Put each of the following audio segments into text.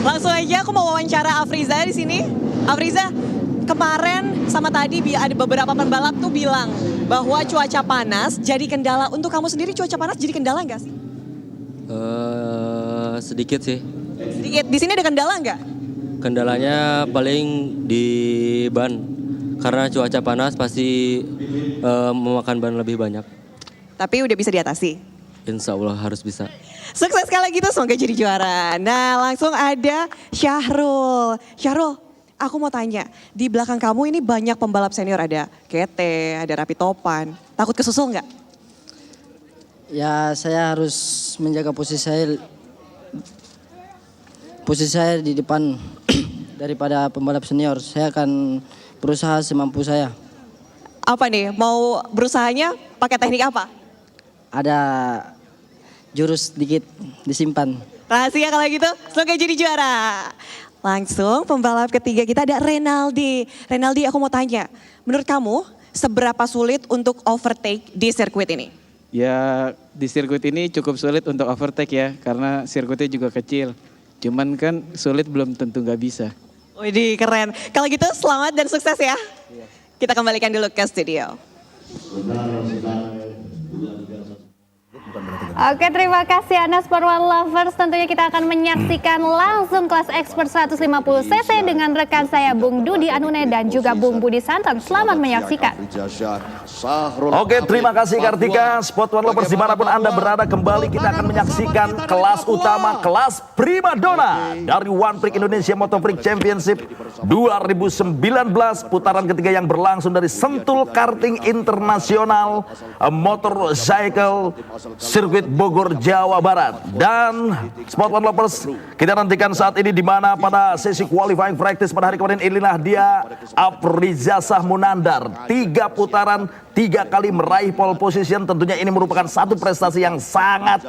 Langsung aja aku mau wawancara Afriza di sini. Afriza, kemarin sama tadi ada beberapa pembalap tuh bilang bahwa cuaca panas jadi kendala. Untuk kamu sendiri cuaca panas jadi kendala nggak sih? Sedikit sih. Sedikit. Di sini ada kendala nggak? Kendalanya paling di ban. Karena cuaca panas pasti memakan ban lebih banyak. Tapi udah bisa diatasi. Insya Allah harus bisa. Sukses sekali gitu, semoga jadi juara. Nah langsung ada Syahrul. Syahrul, aku mau tanya, di belakang kamu ini banyak pembalap senior, ada Kete, ada Rapi Topan. Takut kesusul nggak? Ya saya harus menjaga posisi saya di depan daripada pembalap senior. Saya akan berusaha semampu saya. Apa nih, mau berusahanya pakai teknik apa? Ada jurus dikit disimpan. Rahasia kalau gitu, semoga jadi juara. Langsung pembalap ketiga kita ada Renaldi. Renaldi, aku mau tanya, menurut kamu seberapa sulit untuk overtake di sirkuit ini? Ya di sirkuit ini cukup sulit untuk overtake ya, karena sirkuitnya juga kecil. Cuman kan sulit belum tentu nggak bisa. Widih keren. Kalau gitu selamat dan sukses ya. Kita kembalikan dulu ke studio. Oke, terima kasih Anda Sport One Lovers. Tentunya kita akan menyaksikan langsung kelas expert 150cc dengan rekan saya Bung Dudi Anune dan juga Bung Budi Santon. Selamat menyaksikan. Oke, terima kasih Kartika. Sport One Lovers dimanapun Anda berada, kembali kita akan menyaksikan kelas utama, kelas primadona dari One Prix Indonesia Motor Prix Championship 2019. Putaran ketiga yang berlangsung dari Sentul Karting Internasional Motorcycle Sirkuit Bogor, Jawa Barat. Dan Sport One Lovers, kita nantikan saat ini di mana pada sesi qualifying practice pada hari kemarin inilah dia Afriza Munandar. 3 putaran, 3 kali meraih pole position. Tentunya ini merupakan satu prestasi yang sangat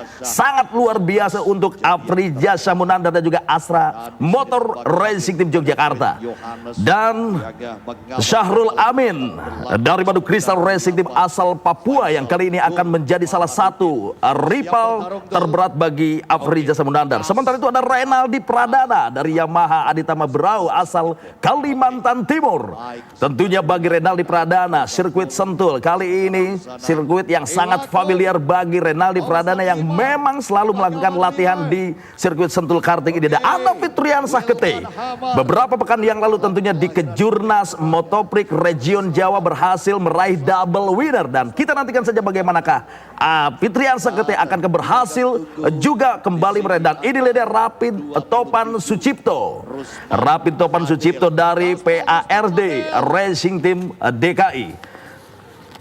luar biasa untuk Afriza Munandar dan juga Astra Motor Racing Team Yogyakarta. Dan Syahrul Amin dari Madu Crystal Racing Team asal Papua yang kali ini akan menjadi salah satu rival terberat bagi Afriza Munandar. Sementara itu ada Renaldi Pradana dari Yamaha Aditama Berau asal Kalimantan Timur. Tentunya bagi Renaldi Pradana, sirkuit Sentul kali ini sirkuit yang sangat familiar bagi Renaldi Pradana yang memang selalu melakukan latihan di sirkuit Sentul Karting ini. Ada Anna Fitriansah Kete. Beberapa pekan yang lalu tentunya di Kejurnas Motoprix Region Jawa berhasil meraih double winner. Dan kita nantikan saja bagaimanakah Fitriansah Kete akan berhasil juga kembali meraih. Dan ini dia Rapid Topan Sucipto. Rapid Topan Sucipto dari PARD Racing Team DKI.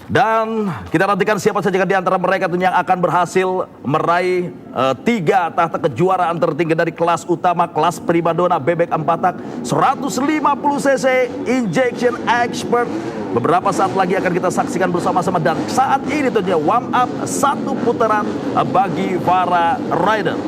Dan kita nantikan siapa saja di antara mereka yang akan berhasil meraih 3 tahta kejuaraan tertinggi dari kelas utama, kelas primadona bebek 4 tak 150cc injection expert. Beberapa saat lagi akan kita saksikan bersama-sama, dan saat ini tentunya warm up 1 putaran bagi para rider.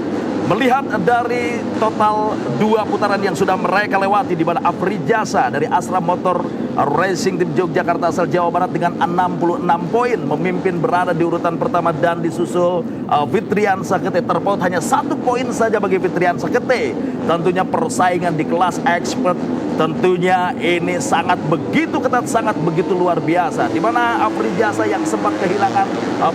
Melihat dari total 2 putaran yang sudah mereka lewati, di mana Afriza dari Astra Motor Racing Team Yogyakarta asal Jawa Barat dengan 66 poin memimpin berada di urutan pertama, dan disusul Fitriansah Kete. Terpaut hanya 1 poin saja bagi Fitriansah Kete. Tentunya persaingan di kelas expert tentunya ini sangat begitu ketat, sangat begitu luar biasa, di mana Afriza yang sempat kehilangan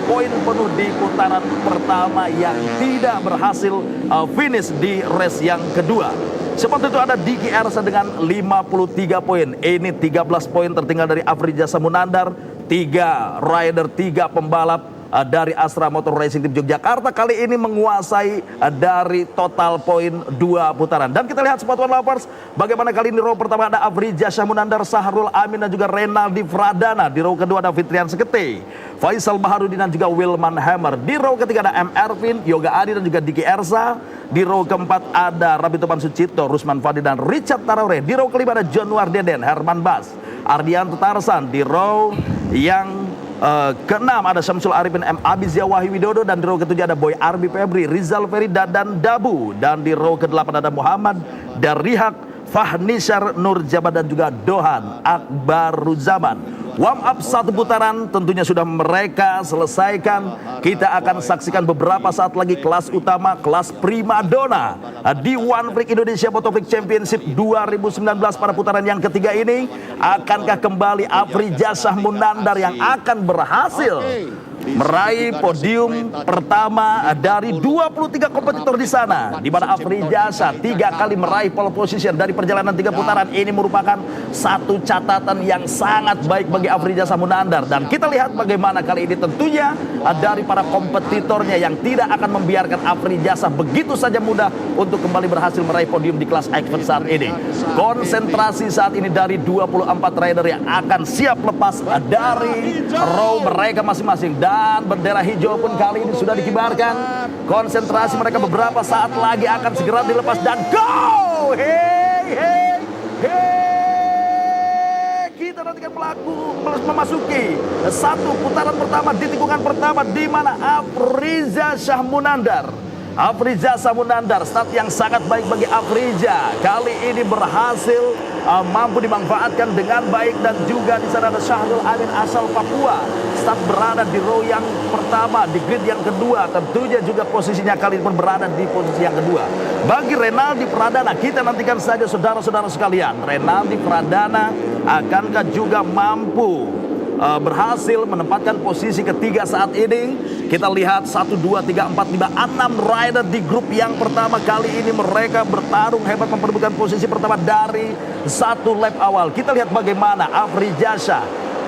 poin penuh di putaran pertama yang tidak berhasil finish di race yang kedua. Seperti itu ada Diki Ersa dengan 53 poin. Ini 13 poin tertinggal dari Afriza Munandar. 3 rider, 3 pembalap dari Astra Motor Racing Team Yogyakarta kali ini menguasai dari total poin 2 putaran. Dan kita lihat Sport One Lovers, bagaimana kali ini row pertama ada Afriza Munandar, Syahrul Amin dan juga Renaldi Pradana. Di row kedua ada Fitriansah Kete, Faisal Baharudin dan juga Wilman Hammer. Di row ketiga ada M. Ervin, Yoga Adi dan juga Diki Ersa. Di row keempat ada Rabi Topan Sucipto, Rusman Fadi dan Richard Taraure. Di row kelima ada Januar Deden, Herman Bas, Ardianto Tarsan. Di row yang keenam ada Syamsul Arifin, M. Abizia Wahyu Widodo. Dan di row ketujuh ada Boy Arbi Febri, Rizal Ferry, Dadan Dabu. Dan di row ke-8 ada Muhammad Darihak Fahnishar Nurjaba dan juga Dohan Akbaruzaman. Warm up 1 putaran tentunya sudah mereka selesaikan. Kita akan saksikan beberapa saat lagi kelas utama, kelas primadona di One Freak Indonesia Motofreak Championship 2019 pada putaran yang ketiga ini. Akankah kembali Afrija Syahmunandar yang akan berhasil meraih podium pertama dari 23 kompetitor di sana, di mana Afrija 3 kali meraih pole position dari perjalanan 3 putaran. Ini merupakan satu catatan yang sangat baik bagi Afrija Syahmunandar, dan kita lihat bagaimana kali ini tentunya dari para kompetitornya yang tidak akan membiarkan Afrija begitu saja mudah untuk kembali berhasil meraih podium di kelas expert saat ini. Konsentrasi saat ini dari 24 rider yang akan siap lepas dari row mereka masing-masing, dan bendera hijau pun kali ini sudah dikibarkan. Konsentrasi mereka beberapa saat lagi akan segera dilepas dan go! Hey! Kita nantikan pelaku memasuki 1 putaran pertama di tikungan pertama, di mana Afrija Syahmunandar. Afrija Syahmunandar, start yang sangat baik bagi Afrija. Kali ini berhasil mampu dimanfaatkan dengan baik, dan juga di sana ada Syahrul Amin asal Papua. Start berada di row yang pertama, di grid yang kedua. Tentunya juga posisinya kali ini pun berada di posisi yang kedua. Bagi Renaldi Pradana, kita nantikan saja saudara-saudara sekalian. Renaldi Pradana akankah juga mampu berhasil menempatkan posisi ketiga saat ini? Kita lihat 1, 2, 3, 4, 5, 6 rider di grup yang pertama. Kali ini mereka bertarung hebat memperebutkan posisi pertama dari 1 lap awal. Kita lihat bagaimana Afrija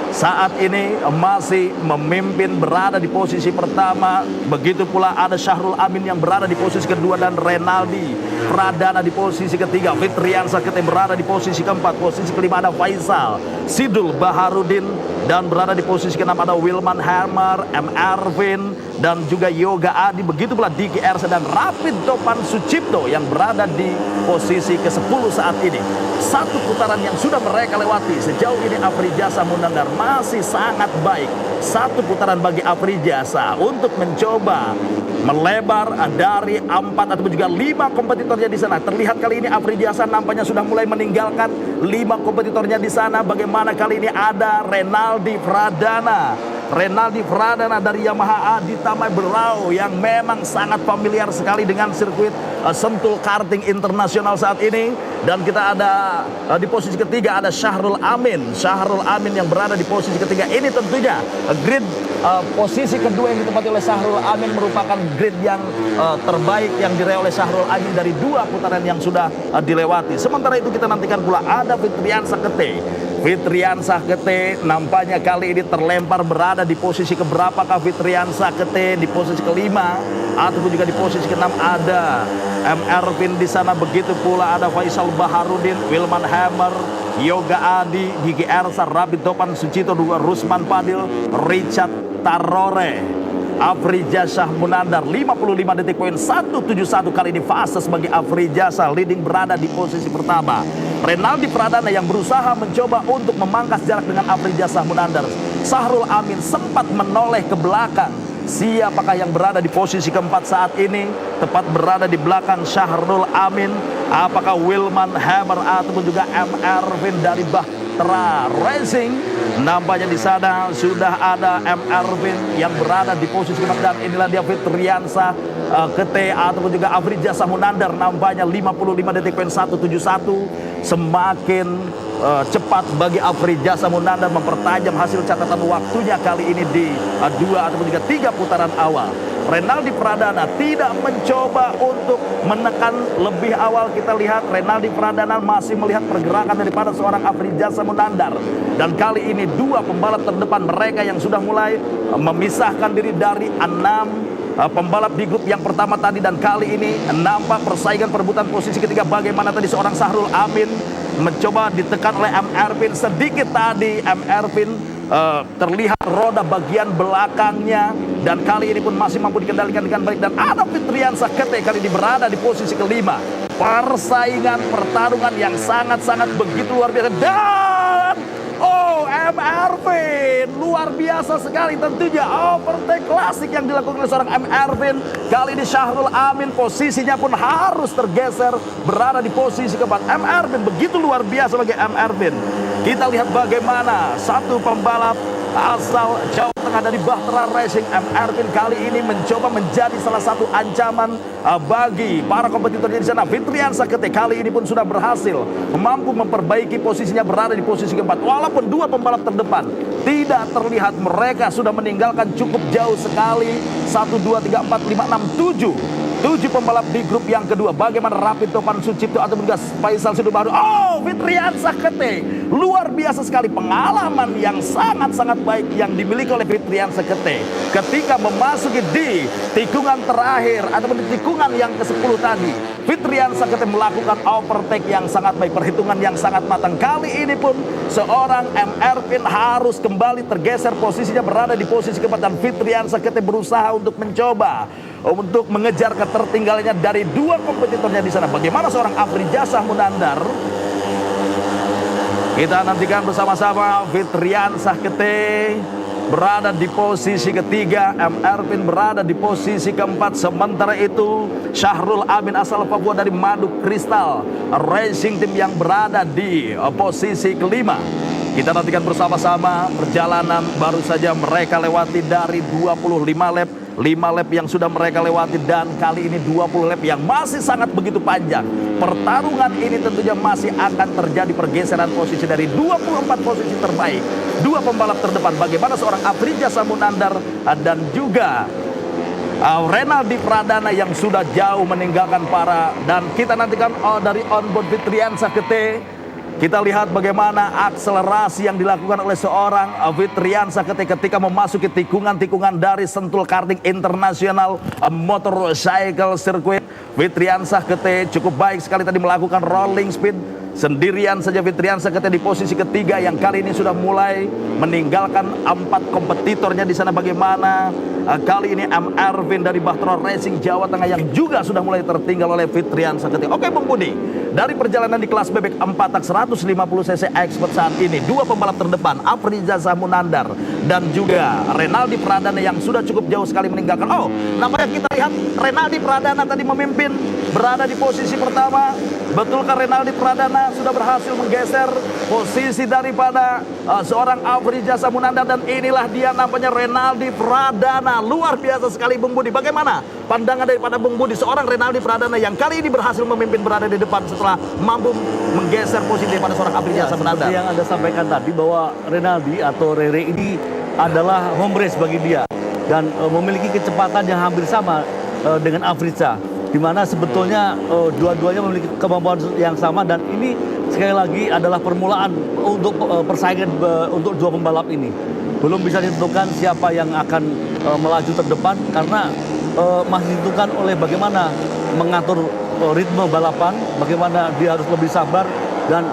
saat ini masih memimpin, berada di posisi pertama. Begitu pula ada Syahrul Amin yang berada di posisi kedua, dan Renaldi Pradana di posisi ketiga. Fitriansah Kete berada di posisi keempat. Posisi kelima ada Faisal Sidul Baharudin, dan berada di posisi keenam ada Wilman Hammer, M. Erwin, dan juga Yoga Adi. Begitu pula Diki Ersa dan Rapid Topan Sucipto yang berada di posisi ke-10 saat ini. 1 putaran yang sudah mereka lewati sejauh ini. Afrija Syahmunandar masih sangat baik. 1 putaran bagi Afrija untuk mencoba melebar dari 4 ataupun juga 5 kompetitornya di sana. Terlihat kali ini Afrija nampaknya sudah mulai meninggalkan 5 kompetitornya di sana. Bagaimana kali ini ada Renaldi Pradana. Renaldi Pradana dari Yamaha Adi Tamai Berau yang memang sangat familiar sekali dengan sirkuit Sentul Karting Internasional saat ini. Dan kita ada di posisi ketiga ada Syahrul Amin. Syahrul Amin yang berada di posisi ketiga. Ini tentunya grid posisi kedua yang ditempati oleh Syahrul Amin merupakan grid yang terbaik yang diraih oleh Syahrul Amin dari 2 putaran yang sudah dilewati. Sementara itu kita nantikan pula ada Fitriansah Kete. Fitriansah Kete nampaknya kali ini terlempar, berada di posisi keberapakah Fitriansah Kete? Di posisi kelima ataupun juga di posisi keenam ada M. Erwin di sana. Begitu pula ada Faisal Baharudin, Wilman Hammer, Yoga Adi, Gigi Ersa, Rapid Topan Sucito, Rusman Padil, Richard Tarore. Afrija Syahmunandar 55 detik poin 171 kali ini fase bagi Afrija leading berada di posisi pertama. Renaldi Pradana yang berusaha mencoba untuk memangkas jarak dengan Afrija Syahmunandar. Syahrul Amin sempat menoleh ke belakang. Siapakah yang berada di posisi keempat saat ini? Tepat berada di belakang Syahrul Amin. Apakah Wilman Hammer ataupun juga M. Erwin dari Bahtera Racing? Nampaknya di sana sudah ada M. Erwin yang berada di posisi keempat, dan inilah dia Fitriansah Kete ataupun juga Afrija Syahmunandar. Nampaknya 55 detik poin 171. Semakin cepat bagi Afrija Syahmunandar mempertajam hasil catatan waktunya kali ini di 2 ataupun juga 3 putaran awal. Renaldi Pradana tidak mencoba untuk menekan lebih awal. Kita lihat Renaldi Pradana masih melihat pergerakan daripada seorang Afrija Syahmunandar. Dan kali ini 2 pembalap terdepan mereka yang sudah mulai memisahkan diri dari 6 pembalap di grup yang pertama tadi. Dan kali ini nampak persaingan perebutan posisi ketiga. Bagaimana tadi seorang Syahrul Amin mencoba ditekan oleh M. Erwin sedikit tadi. M. Erwin terlihat roda bagian belakangnya, dan kali ini pun masih mampu dikendalikan dengan baik. Dan ada Fitriansah Kete kali ini berada di posisi kelima. Persaingan pertarungan yang sangat-sangat begitu luar biasa. Dan MRV. Luar biasa sekali tentunya overtake klasik yang dilakukan oleh seorang MRV. Kali ini Syahrul Amin posisinya pun harus tergeser, berada di posisi keempat. MRV begitu luar biasa bagi MRV. Kita lihat bagaimana satu pembalap asal Jawa Tengah dari Bahtera Racing, MRV kali ini mencoba menjadi salah satu ancaman bagi para kompetitornya di sana. Fitriansyah Kete kali ini pun sudah berhasil mampu memperbaiki posisinya, berada di posisi keempat. Walaupun dua pembalap terdepan tidak terlihat, mereka sudah meninggalkan cukup jauh sekali. 1, 2, 3, 4, 5, 6, 7 pembalap di grup yang kedua. Bagaimana Rapid Topan Sucipto atau juga Faisal Sidobaru. Oh, Fitriansyah Kete luar biasa sekali, pengalaman yang sangat-sangat baik yang dimiliki oleh Fitriansyah Kete ketika memasuki di tikungan terakhir ataupun di tikungan yang ke-10 tadi. Fitriansyah Kete melakukan overtake yang sangat baik, perhitungan yang sangat matang. Kali ini pun seorang MR Pin harus kembali tergeser posisinya, berada di posisi keempat, dan Fitriansyah Kete berusaha untuk mencoba untuk mengejar ketertinggalannya dari dua kompetitornya di sana. Bagaimana seorang Afrijasah Munandar? Kita nantikan bersama-sama. Fitriansyah Kete berada di posisi ketiga, MR Pin berada di posisi keempat. Sementara itu Syahrul Amin asal Papua dari Madu Kristal Racing Team yang berada di posisi kelima. Kita nantikan bersama-sama perjalanan baru saja mereka lewati dari 25 lap. 5 lap yang sudah mereka lewati, dan kali ini 20 lap yang masih sangat begitu panjang. Pertarungan ini tentunya masih akan terjadi pergeseran posisi dari 24 posisi terbaik, dua pembalap terdepan. Bagaimana seorang Afrijasah Munandar dan juga Renaldi Pradana yang sudah jauh meninggalkan para, dan kita nantikan dari onboard Fitriansyah Kete. Kita lihat bagaimana akselerasi yang dilakukan oleh seorang Fitriansyah Kete ketika memasuki tikungan-tikungan dari Sentul Karting International Motorcycle Circuit. Fitriansyah Kete cukup baik sekali tadi melakukan rolling speed. Sendirian saja Fitriansyah Kete di posisi ketiga yang kali ini sudah mulai meninggalkan 4 kompetitornya di sana. Bagaimana kali ini MR Vin dari Bahtera Racing Jawa Tengah yang juga sudah mulai tertinggal oleh Fitriansyah Kete. Oke Bung Budi, dari perjalanan di kelas bebek 4 tak 150cc expert saat ini, dua pembalap terdepan Afrijasah Munandar dan juga Renaldi Pradana yang sudah cukup jauh sekali meninggalkan. Oh, namanya kita lihat Renaldi Pradana tadi memimpin, berada di posisi pertama. Betulkah Renaldi Pradana sudah berhasil menggeser posisi daripada seorang Afrijasah Munandar, dan inilah dia namanya Renaldi Pradana. Luar biasa sekali Bung Budi. Bagaimana pandangan daripada Bung Budi seorang Renaldi Pradana yang kali ini berhasil memimpin, berada di depan setelah mampu menggeser posisi daripada seorang Afrijasah Munandar? Seperti yang Anda sampaikan tadi bahwa Renaldi atau Rere ini adalah home race bagi dia dan memiliki kecepatan yang hampir sama dengan Afrijasah, di mana sebetulnya dua-duanya memiliki kemampuan yang sama, dan ini sekali lagi adalah permulaan untuk persaingan untuk dua pembalap ini. Belum bisa ditentukan siapa yang akan melaju terdepan karena masih ditentukan oleh bagaimana mengatur ritme balapan, bagaimana dia harus lebih sabar dan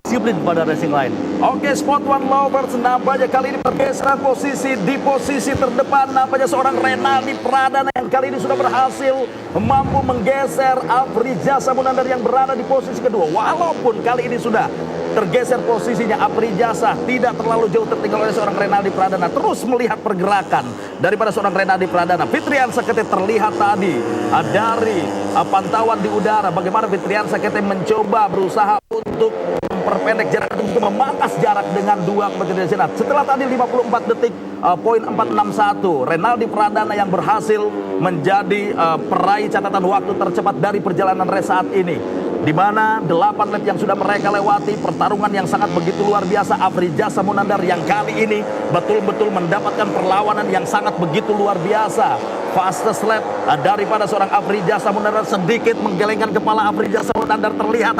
disiplin pada racing line. Oke, Sport One Lovers, nampaknya kali ini bergeser posisi di posisi terdepan. Nampaknya seorang Renaldi Pradana yang kali ini sudah berhasil mampu menggeser Afrijasah Munandar yang berada di posisi kedua. Walaupun kali ini sudah tergeser posisinya, Afrijasah tidak terlalu jauh tertinggal oleh seorang Renaldi Pradana. Terus melihat pergerakan daripada seorang Renaldi Pradana. Fitriansyah Kete terlihat tadi dari pantauan di udara bagaimana Fitriansyah Kete mencoba berusaha untuk memperpendek jarak untuk memangkas jarak dengan dua kompetitor di sana. Setelah tadi 54 detik poin 461, Renaldi Pradana yang berhasil menjadi peraih catatan waktu tercepat dari perjalanan race saat ini, di mana 8 lap yang sudah mereka lewati, pertarungan yang sangat begitu luar biasa. Afrijasah Munandar yang kali ini betul-betul mendapatkan perlawanan yang sangat begitu luar biasa. Fastest lap daripada seorang Afrijasah Munandar, sedikit menggelengkan kepala Afrijasah Munandar, terlihat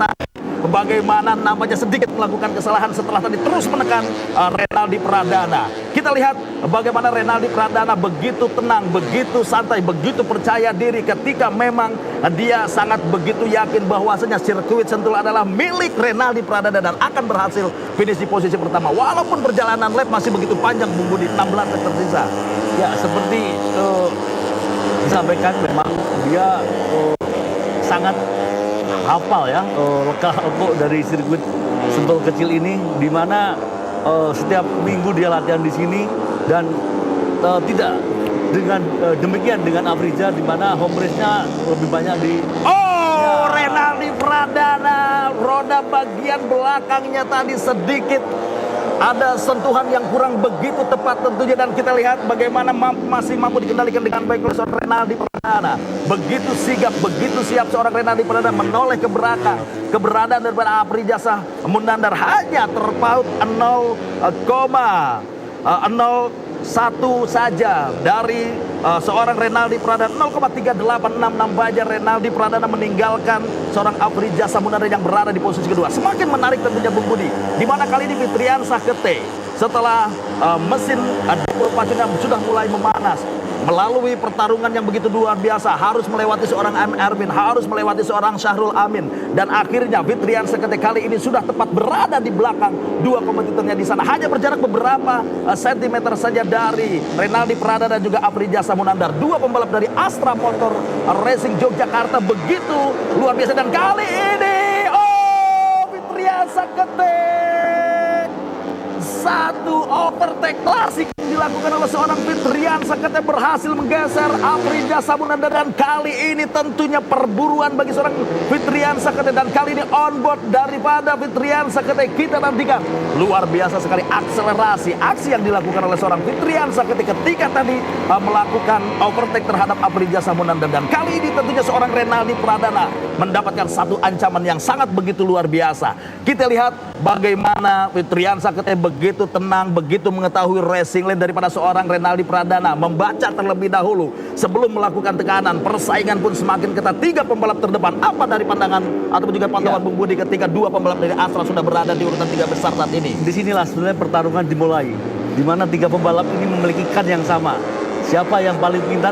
bagaimana namanya sedikit melakukan kesalahan setelah tadi terus menekan Renaldi Pradana. Kita lihat bagaimana Renaldi Pradana begitu tenang, begitu santai, begitu percaya diri ketika memang dia sangat begitu yakin bahwasanya sirkuit Sentul adalah milik Renaldi Pradana dan akan berhasil finish di posisi pertama. Walaupun perjalanan lap masih begitu panjang, Bung Budi, 16 lap tersisa. Ya, seperti disampaikan memang dia sangat hafal ya lokal dari sirkuit Sentul kecil ini, di mana setiap minggu dia latihan di sini dan tidak dengan demikian dengan Afriza di mana home race-nya lebih banyak di Renaldi Pradana, roda bagian belakangnya tadi sedikit ada sentuhan yang kurang begitu tepat tentunya, dan kita lihat bagaimana masih mampu dikendalikan dengan baik oleh seorang Renaldi Pradana. Begitu sigap, begitu siap seorang Renaldi Pradana menoleh ke belakang. Keberadaan daripada Afrizah Munandar hanya terpaut 0,01 saja dari seorang Renaldi Pradana. 0,3866 saja Renaldi Pradana meninggalkan seorang Afrizah Munandar yang berada di posisi kedua. Semakin menarik tentunya Bung Budi, di mana kali ini Fitriansah Kete setelah mesin Depur Pacunya sudah mulai memanas melalui pertarungan yang begitu luar biasa, harus melewati seorang M. Erwin, harus melewati seorang Syahrul Amin, dan akhirnya Fitriansah Kete kali ini sudah tepat berada di belakang dua kompetitornya di sana, hanya berjarak beberapa sentimeter saja dari Renaldi Pradana dan juga Afrizah Munandar, dua pembalap dari Astra Motor Racing Yogyakarta. Begitu luar biasa, dan kali ini Fitriansah Kete satu overtake klasik dilakukan oleh seorang Fitriansah Kete, berhasil menggeser Afrizah Munandar, dan kali ini tentunya perburuan bagi seorang Fitriansah Kete, dan kali ini onboard daripada Fitriansah Kete kita nantikan luar biasa sekali akselerasi aksi yang dilakukan oleh seorang Fitriansah Kete ketika tadi melakukan overtake terhadap Afrizah Munandar, dan kali ini tentunya seorang Renaldi Pradana mendapatkan satu ancaman yang sangat begitu luar biasa. Kita lihat bagaimana Fitriansah Kete begitu tenang, begitu mengetahui racing lane daripada seorang Renaldi Pradana, membaca terlebih dahulu sebelum melakukan tekanan. Persaingan pun semakin ketat, tiga pembalap terdepan. Apa dari pandangan ataupun juga pantauan Bung Budi ketika dua pembalap dari Astra sudah berada di urutan tiga besar saat ini? Disinilah sebenarnya pertarungan dimulai, di mana tiga pembalap ini memiliki kan yang sama. Siapa yang paling pintar?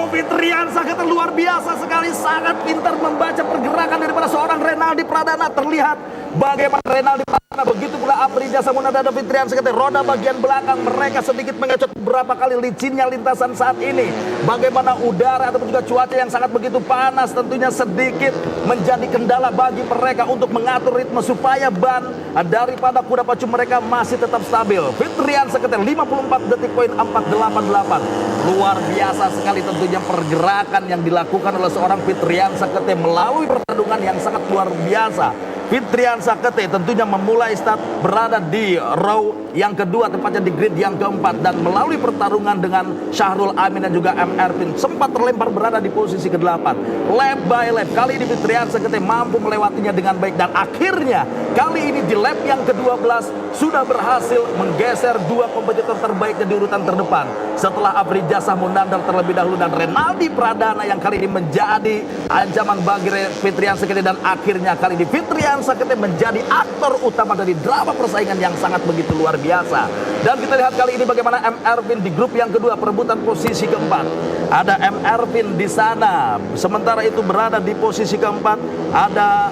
Fitriansah Kete luar biasa sekali, sangat pintar membaca pergerakan daripada seorang Renaldi Pradana. Terlihat bagaimana Renaldi Pradana, begitu pula Afrizah Munandar dan Fitriansah Kete, roda bagian belakang mereka sedikit mengecut beberapa kali licinnya lintasan saat ini. Bagaimana udara ataupun juga cuaca yang sangat begitu panas tentunya sedikit menjadi kendala bagi mereka untuk mengatur ritme supaya ban daripada kuda pacu mereka masih tetap stabil. Fitriansah Kete 54 detik poin 488, luar biasa sekali tentunya pergerakan yang dilakukan oleh seorang Fitriansah Kete melalui pertarungan yang sangat luar biasa. Fitriansah Kete tentunya memulai start berada di row yang kedua, tepatnya di grid yang keempat, dan melalui pertarungan dengan Syahrul Amin dan juga M. Erwin sempat terlempar berada di posisi ke-8. Lap by lap kali ini Fitriansah Kete mampu melewatinya dengan baik, dan akhirnya kali ini di lap yang ke-12 sudah berhasil menggeser dua kompetitor terbaiknya di urutan terdepan setelah Afrizah Munandar terlebih dahulu dan Renaldi Pradana yang kali ini menjadi ancaman bagi Fitriansah Kete, dan akhirnya kali ini Fitriansah Kete menjadi aktor utama dari drama persaingan yang sangat begitu luar biasa. Dan kita lihat kali ini bagaimana M. Erwin di grup yang kedua perebutan posisi keempat. Ada M. Erwin di sana, sementara itu berada di posisi keempat ada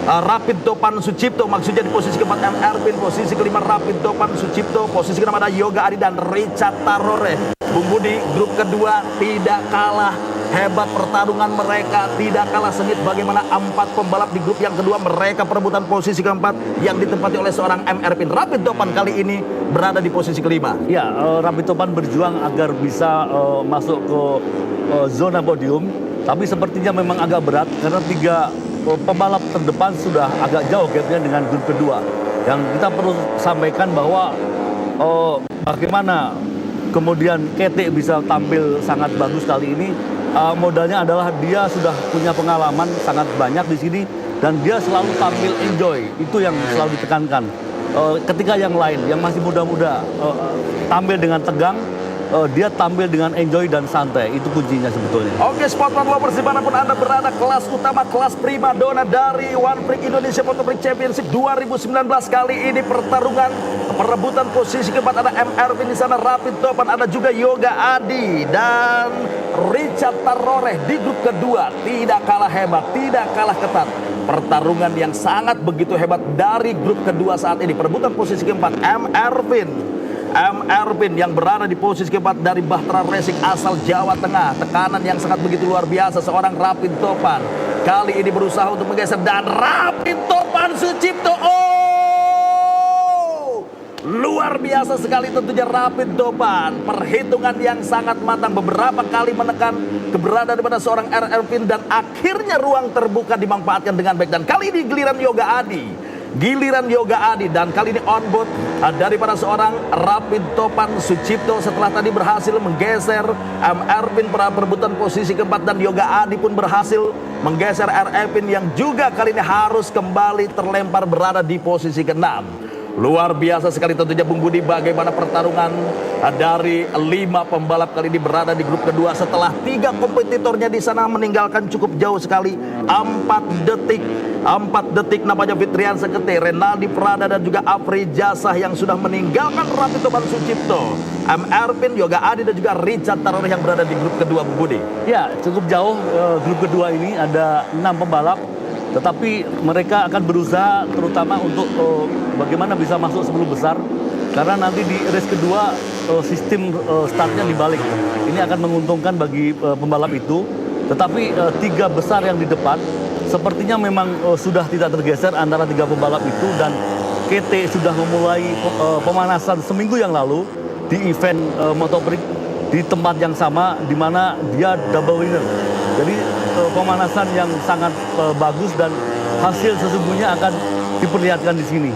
Rapid Topan Sucipto, maksudnya di posisi keempat M. Erwin, posisi kelima Rapid Topan Sucipto, posisi keenam ada Yoga Adi dan Richard Tarore. Bung Budi, grup kedua tidak kalah hebat pertarungan mereka, tidak kalah sengit. Bagaimana 4 pembalap di grup yang kedua mereka perebutan posisi keempat yang ditempati oleh seorang M. Erwin. Rapid Topan kali ini berada di posisi kelima. Ya, Rapid Topan berjuang agar bisa masuk ke zona podium, tapi sepertinya memang agak berat karena tiga pembalap terdepan sudah agak jauh gapnya dengan grup kedua. Yang kita perlu sampaikan bahwa bagaimana kemudian Kete bisa tampil sangat bagus kali ini, modalnya adalah dia sudah punya pengalaman sangat banyak di sini dan dia selalu tampil enjoy. Itu yang selalu ditekankan. Ketika yang lain yang masih muda-muda tampil dengan tegang, dia tampil dengan enjoy dan santai. Itu kuncinya sebetulnya. Oke, Sport One Lovers dimanapun Anda berada, kelas utama, kelas prima dona dari One Prix Indonesia Motor Prix Championship 2019 kali ini pertarungan perebutan posisi keempat. Ada M. Erwin di sana, Rapid Topan, ada juga Yoga Adi dan Richard Tarore di grup kedua. Tidak kalah hebat, tidak kalah ketat. Pertarungan yang sangat begitu hebat dari grup kedua saat ini. Perebutan posisi keempat M. Erwin yang berada di posisi keempat dari Bahtera Racing asal Jawa Tengah. Tekanan yang sangat begitu luar biasa. Seorang Rapid Topan kali ini berusaha untuk menggeser, dan Rapid Topan Sucipto Luar biasa sekali tentunya Rapid Topan. Perhitungan yang sangat matang, beberapa kali menekan keberadaan daripada seorang RR Pin dan akhirnya ruang terbuka dimanfaatkan dengan baik. Dan kali ini giliran Yoga Adi dan kali ini on board daripada seorang Rapid Topan Sucipto setelah tadi berhasil menggeser MR Pin perebutan posisi keempat dan Yoga Adi pun berhasil menggeser RR Pin yang juga kali ini harus kembali terlempar berada di posisi ke-6. Luar biasa sekali tentunya Bung Budi, bagaimana pertarungan dari 5 pembalap kali ini berada di grup kedua setelah 3 kompetitornya di sana meninggalkan cukup jauh sekali. 4 detik namanya Fitrian Sekete, Renaldi Prada dan juga Afri Jasah yang sudah meninggalkan Rapid Topan Sucipto, MR Pin, Yoga Adi dan juga Richard Tarore yang berada di grup kedua Bung Budi. Ya, cukup jauh grup kedua ini ada 6 pembalap. Tetapi mereka akan berusaha terutama untuk bagaimana bisa masuk 10 besar. Karena nanti di race kedua sistem startnya dibalik. Ini akan menguntungkan bagi pembalap itu. Tetapi 3 besar yang di depan sepertinya memang sudah tidak tergeser antara 3 pembalap itu. Dan KT sudah memulai pemanasan seminggu yang lalu di event Moto3 di tempat yang sama di mana dia double winner. Jadi pemanasan yang sangat bagus dan hasil sesungguhnya akan diperlihatkan di sini.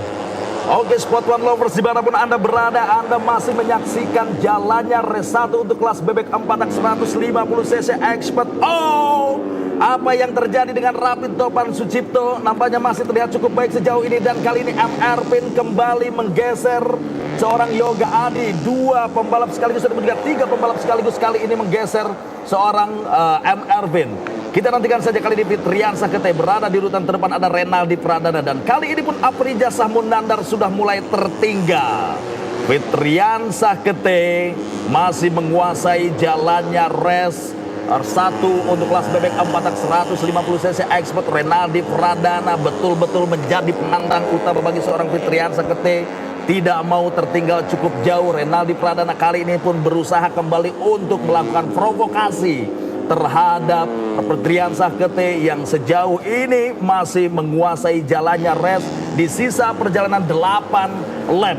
Oke, Sport One Lovers dimanapun Anda berada, Anda masih menyaksikan jalannya race 1 untuk kelas bebek 4 150cc Expert. Oh, apa yang terjadi dengan Rapid Topan Sucipto? Nampaknya masih terlihat cukup baik sejauh ini dan kali ini MR Pin kembali menggeser seorang Yoga Adi. 2 pembalap sekaligus dan juga 3 pembalap sekaligus kali ini menggeser seorang MR Pin. Kita nantikan saja kali ini Fitrian Sakete berada di urutan terdepan, ada Renaldi Pradana dan kali ini pun Afri Jasah Munandar sudah mulai tertinggal. Fitrian Sakete masih menguasai jalannya race 1 untuk kelas bebek 4 150cc Expert. Renaldi Pradana betul-betul menjadi penantang utama bagi seorang Fitrian Sakete. Tidak mau tertinggal cukup jauh. Renaldi Pradana kali ini pun berusaha kembali untuk melakukan provokasi terhadap Fitrian Sakete yang sejauh ini masih menguasai jalannya race di sisa perjalanan 8 lap.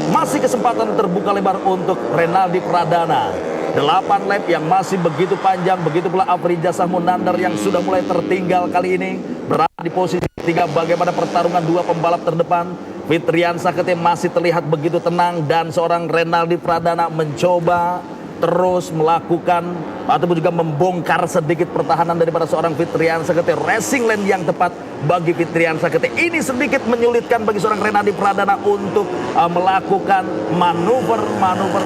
Masih kesempatan terbuka lebar untuk Renaldi Pradana. 8 lap yang masih begitu panjang, begitu pula Afri Jasah Munandar yang sudah mulai tertinggal kali ini berada di posisi 3. Bagaimana pertarungan 2 pembalap terdepan? Fitrian Sakete masih terlihat begitu tenang dan seorang Renaldi Pradana mencoba terus melakukan ataupun juga membongkar sedikit pertahanan daripada seorang Fitrian Sakete. Racing lane yang tepat bagi Fitrian Sakete ini sedikit menyulitkan bagi seorang Renaldi Pradana untuk melakukan manuver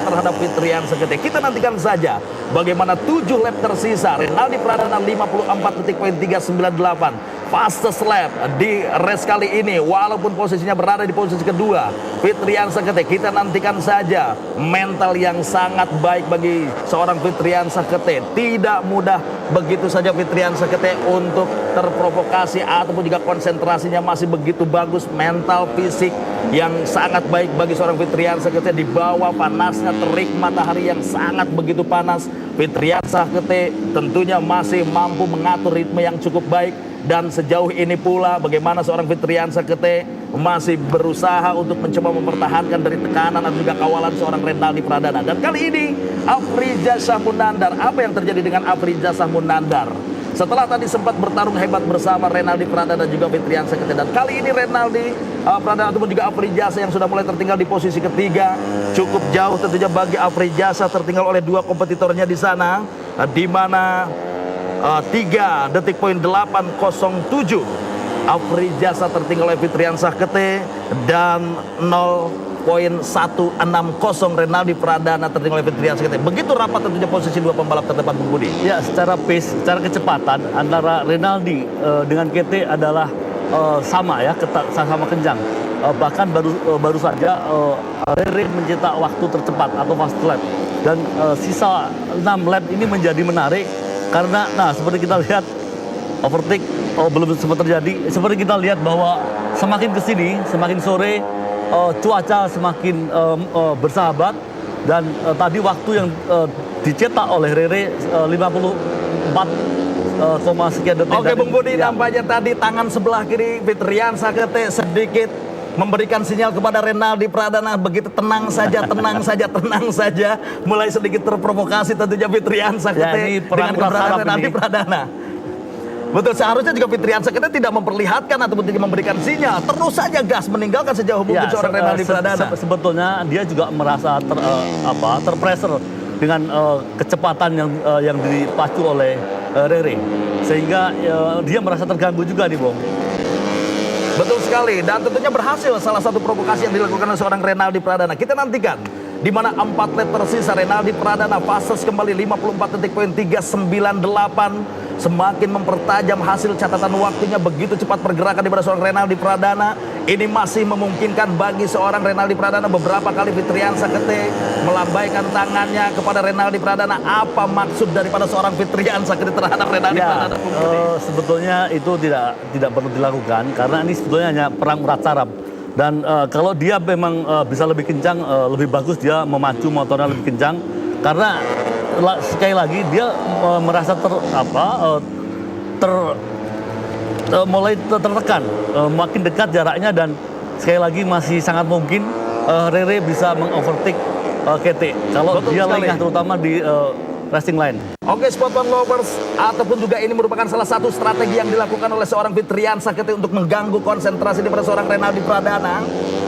terhadap Fitrian Sakete. Kita nantikan saja bagaimana 7 lap tersisa. Renaldi Pradana 54.398 fastest lap di race kali ini walaupun posisinya berada di posisi kedua. Fitrian Sakete, kita nantikan saja mental yang sangat baik bagi seorang Fitrian Sakete. Tidak mudah begitu saja Fitrian Sakete untuk terprovokasi ataupun juga konsentrasinya masih begitu bagus. Mental fisik yang sangat baik bagi seorang Fitrian Sakete di bawah panasnya terik matahari yang sangat begitu panas. Fitrian Sakete tentunya masih mampu mengatur ritme yang cukup baik. Dan sejauh ini pula bagaimana seorang Fitrian Sakete masih berusaha untuk mencoba mempertahankan dari tekanan dan juga kawalan seorang Renaldi Pradana. Dan kali ini Afri Jasah Munandar, apa yang terjadi dengan Afri Jasah Munandar? Setelah tadi sempat bertarung hebat bersama Renaldi Pradana dan juga Fitrian Sakete. Dan kali ini Renaldi Pradana ataupun juga Afri Jasah yang sudah mulai tertinggal di posisi ketiga. Cukup jauh tentunya bagi Afri Jasah, tertinggal oleh 2 kompetitornya di sana. Di mana 3 detik poin 807 Afri Jasah tertinggal oleh Fitrian Sakete dan 0.160 Renaldi Pradana tertinggal oleh Fitrian Sakete. Begitu rapat tentunya posisi 2 pembalap terdepan Bung Budi. Ya, secara pace, secara kecepatan antara Renaldi dengan KT adalah sama ya, sama kencang. Bahkan baru saja Rere mencetak waktu tercepat atau fast lap. Dan sisa 6 lap ini menjadi menarik karena seperti kita lihat overtake belum sempat terjadi. Seperti kita lihat bahwa semakin kesini, semakin sore cuaca semakin bersahabat dan tadi waktu yang dicetak oleh Rere 54 sekian detik. Oke Bung Budi, nampaknya tadi tangan sebelah kiri Fitrian Sakete sedikit memberikan sinyal kepada Renaldi Pradana begitu tenang saja, tenang saja, tenang saja. Mulai sedikit terprovokasi tentunya Fitriansyah Ya, ini perang dengan keberadaan saraf Renaldi ini. Pradana. Betul, seharusnya juga Fitriansyah kita tidak memperlihatkan ataupun tidak memberikan sinyal. Terus saja gas meninggalkan sejauh mungkin seorang Renaldi Pradana. Sebetulnya dia juga merasa terpressure dengan kecepatan yang dipacu oleh Rere, sehingga dia merasa terganggu juga nih, Bung. Betul sekali, dan tentunya berhasil salah satu provokasi yang dilakukan oleh seorang Renaldi Pradana. Kita nantikan di mana 4 lap tersisa Renaldi Pradana fase kembali 54.398, semakin mempertajam hasil catatan waktunya, begitu cepat pergerakan daripada seorang Renaldi Pradana. Ini masih memungkinkan bagi seorang Renaldi Pradana. Beberapa kali Fitriansyah Kete melambaikan tangannya kepada Renaldi Pradana. Apa maksud daripada seorang Fitriansyah Kete terhadap Renaldi Pradana? Sebetulnya itu tidak perlu dilakukan karena ini sebetulnya hanya perang urat saraf. Dan kalau dia memang bisa lebih kencang, lebih bagus dia memacu motornya lebih kencang, karena sekali lagi dia merasa mulai tertekan, makin dekat jaraknya, dan sekali lagi masih sangat mungkin Rere bisa mengovertake KT kalau Betul dia sekali. lengah terutama di racing line. Oke, Sport One Lovers, ataupun juga ini merupakan salah satu strategi yang dilakukan oleh seorang Fitriansyah Kete untuk mengganggu konsentrasi daripada seorang Renaldi Pradana.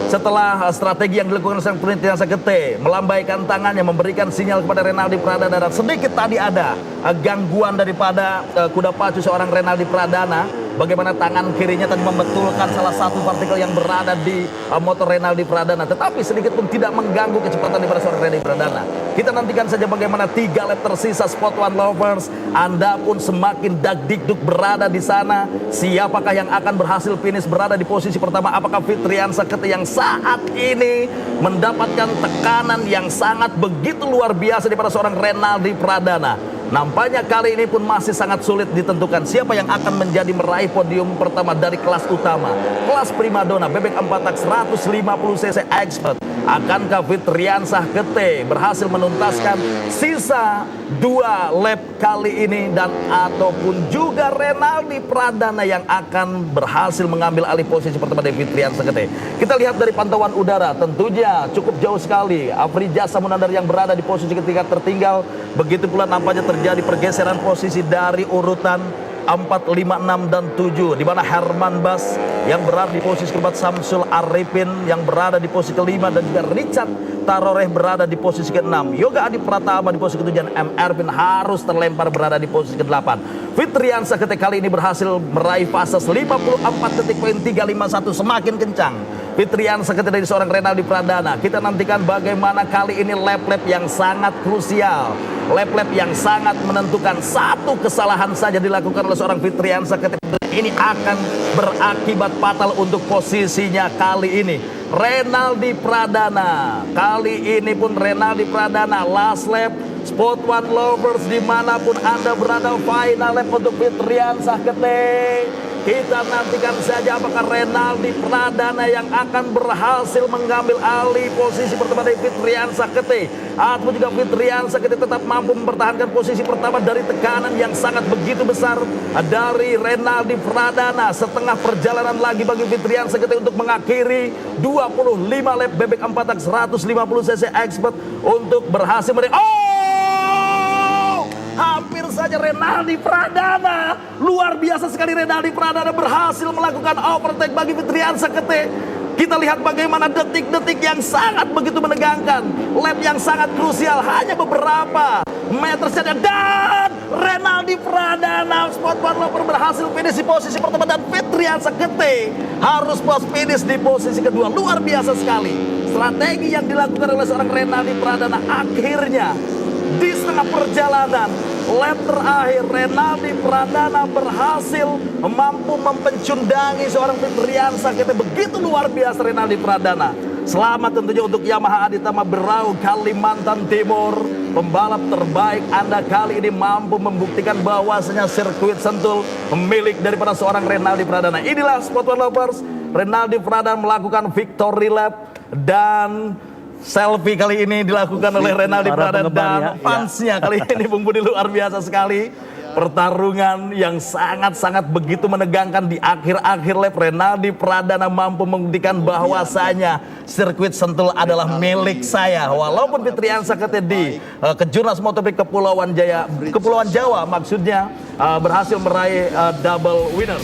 Setelah strategi yang dilakukan oleh seorang Fitriansyah Kete, melambaikan tangannya, memberikan sinyal kepada Renaldi Pradana, dan sedikit tadi ada gangguan daripada kuda pacu seorang Renaldi Pradana. Bagaimana tangan kirinya tadi membetulkan salah satu partikel yang berada di motor Renaldi Pradana, tetapi sedikit pun tidak mengganggu kecepatan daripada seorang Renaldi Pradana. Kita nantikan saja bagaimana 3 lap tersisa, Sport One Lovers. Anda pun semakin dagdikduk berada di sana. Siapakah yang akan berhasil finish berada di posisi pertama? Apakah Fitriansyah Kete yang saat ini mendapatkan tekanan yang sangat begitu luar biasa daripada seorang Renaldi Pradana? Nampaknya kali ini pun masih sangat sulit ditentukan siapa yang akan menjadi meraih podium pertama dari kelas utama, kelas primadona bebek 4 tak 150 cc expert. Akankah Fitriansyah Kete berhasil menuntaskan sisa 2 lap kali ini, dan ataupun juga Renaldi Pradana yang akan berhasil mengambil alih posisi pertama dari Fitriansyah Kete? Kita lihat dari pantauan udara, tentunya cukup jauh sekali. Afrijasa Munandar yang berada di posisi ketiga tertinggal. Begitu pula nampaknya terjadi pergeseran posisi dari urutan 4, 5, 6, dan 7, di mana Herman Bas yang berada di posisi keempat, Samsul Arifin yang berada di posisi kelima, dan juga Richard Taroreh berada di posisi ke-6. Yoga Adi Pratama di posisi ke-7, dan M. Erwin harus terlempar berada di posisi ke-8. Fitriansyah Kete kali ini berhasil meraih fase 54.351, semakin kencang Fitriansyah Kete dari seorang Renaldi Pradana. Kita nantikan bagaimana kali ini lap-lap yang sangat krusial, lap-lap yang sangat menentukan. Satu kesalahan saja dilakukan oleh seorang Fitriansyah Kete, ini akan berakibat fatal untuk posisinya kali ini. Renaldi Pradana, kali ini pun Renaldi Pradana last lap. Sport One Lovers dimanapun Anda berada, final lap untuk Fitriansyah Kete. Kita nantikan saja apakah Renaldi Pradana yang akan berhasil mengambil alih posisi pertama dari Fitriansyah Kete, atau juga Fitriansyah Kete tetap mampu mempertahankan posisi pertama dari tekanan yang sangat begitu besar dari Renaldi Pradana. Setengah perjalanan lagi bagi Fitriansyah Kete untuk mengakhiri 25 lap bebek 4 tak 150 cc expert untuk berhasil hampir saja Renaldi Pradana. Luar biasa sekali, Renaldi Pradana berhasil melakukan overtake bagi Fitriansyah Kete. Kita lihat bagaimana detik-detik yang sangat begitu menegangkan, lap yang sangat krusial, hanya beberapa meter saja, dan Renaldi Pradana Sport One Lover berhasil finish di posisi pertama, dan Fitriansyah Kete harus finish di posisi kedua. Luar biasa sekali strategi yang dilakukan oleh seorang Renaldi Pradana. Akhirnya di setengah perjalanan lap terakhir, Renaldi Pradana berhasil mampu mempencundangi seorang Fitriansyah Kete. Begitu luar biasa Renaldi Pradana. Selamat tentunya untuk Yamaha Aditama Berau Kalimantan Timur. Pembalap terbaik Anda kali ini mampu membuktikan bahwasanya sirkuit Sentul milik daripada seorang Renaldi Pradana. Inilah Sport One Lovers, Renaldi Pradana melakukan victory lap, dan selfie kali ini dilakukan oleh Renaldi Pradana dan fansnya kali ini, Bung Budi, luar biasa sekali. Pertarungan yang sangat-sangat begitu menegangkan di akhir-akhir lap. Renaldi Pradana mampu membuktikan bahwasanya sirkuit Sentul adalah milik saya. Walaupun Fitriansa di Kejurnas MotoGP Kepulauan Jawa maksudnya berhasil meraih double winner.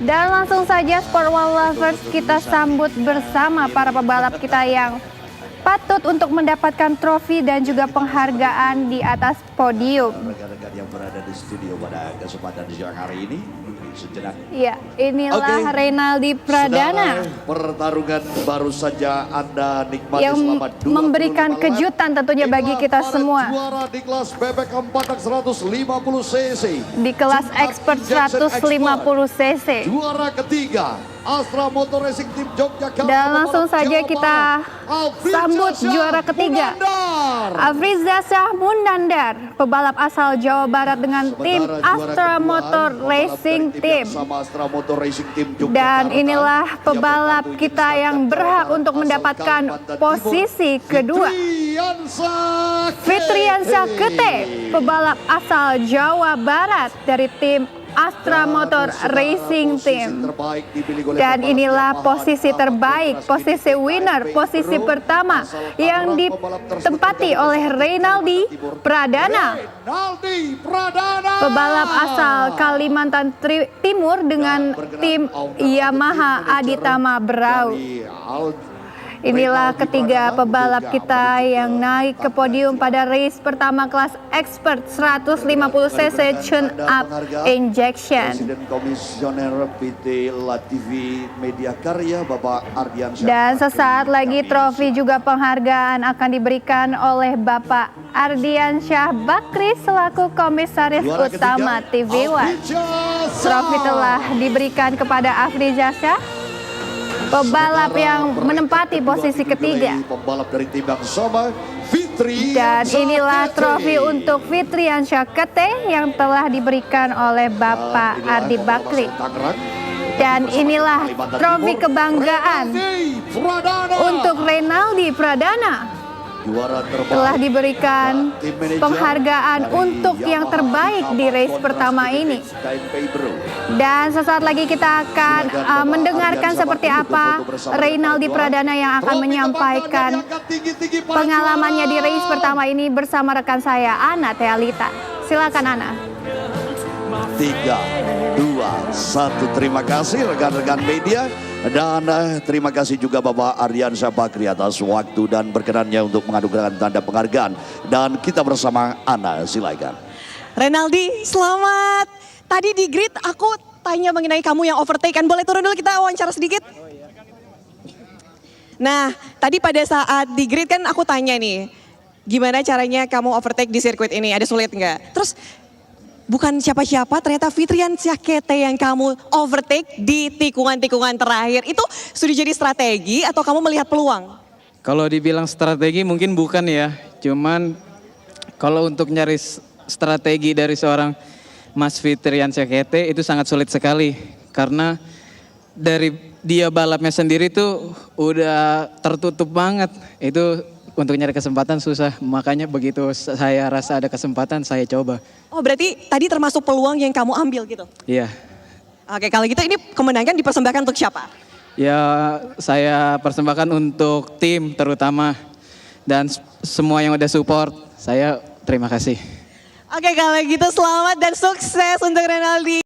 Dan langsung saja Sport One Lovers, kita sambut bersama para pebalap kita yang patut untuk mendapatkan trofi dan juga penghargaan di atas podium. Rekan-rekan yang berada di studio pada kesempatan siang hari ini, sejenak. Ya, inilah Renaldi Pradana. Saudara, pertarungan baru saja Anda nikmati yang selama 25 memberikan kejutan tentunya bagi kita semua. Juara di kelas bebek 450 cc. Di kelas expert 150 cc. Juara ketiga Astra Motor Racing Team Yogyakarta. Dan langsung saja kita sambut juara ketiga, Afriza Syah Munandar, pebalap asal Jawa Barat dengan tim Astra Motor Racing Team. Dan inilah pebalap kita yang berhak untuk mendapatkan posisi kedua, Fitriansa Kete, pebalap asal Jawa Barat dari tim Astra Motor Racing Team. Dan inilah posisi terbaik, posisi winner, posisi pertama yang ditempati oleh Renaldi Pradana, pebalap asal Kalimantan Timur dengan tim Yamaha Aditama Berau. Inilah ketiga pebalap kita yang naik ke podium pada race pertama kelas expert 150 cc tune-up injection. Presiden Komisioner PT LaTV Media Karya Bapak Ardiansyah. Dan sesaat lagi trofi juga penghargaan akan diberikan oleh Bapak Ardiansyah Bakri selaku Komisaris Utama TV One. Trofi telah diberikan kepada Afriza Syah, pebalap yang menempati posisi ketiga. Pembalap dari tim yang sama, Fitri. Dan inilah trofi untuk Fitriansyah Kete yang telah diberikan oleh Bapak Ardi Bakri. Dan inilah trofi kebanggaan untuk Renaldi Pradana. Juara terbaik. Telah diberikan penghargaan untuk yang terbaik di race pertama ini. Dan sesaat lagi kita akan mendengarkan seperti apa Renaldi Pradana yang akan menyampaikan pengalamannya di race pertama ini bersama rekan saya Ana Tealita. Silakan Ana. 3, 2, 1. Terima kasih rekan-rekan media. Dan terima kasih juga Bapak Ardiansyah Bakri atas waktu dan berkenannya untuk menganugerahkan tanda penghargaan. Dan kita bersama Ana, silakan. Renaldi, selamat. Tadi di grid aku tanya mengenai kamu yang overtake kan. Boleh turun dulu kita wawancara sedikit? Nah, tadi pada saat di grid kan aku tanya nih, gimana caranya kamu overtake di sirkuit ini? Ada sulit nggak? Terus bukan siapa-siapa, ternyata Fitriansyah Kete yang kamu overtake di tikungan-tikungan terakhir. Itu sudah jadi strategi atau kamu melihat peluang? Kalau dibilang strategi mungkin bukan ya. Cuman kalau untuk nyari strategi dari seorang Mas Fitriansyah Kete itu sangat sulit sekali. Karena dari dia balapnya sendiri tuh udah tertutup banget. Itu untuk nyari kesempatan susah, makanya begitu saya rasa ada kesempatan saya coba. Oh berarti tadi termasuk peluang yang kamu ambil gitu? Iya. Oke kalau gitu ini kemenangan dipersembahkan untuk siapa? Ya saya persembahkan untuk tim terutama dan semua yang udah support, saya terima kasih. Oke kalau gitu selamat dan sukses untuk Renaldi.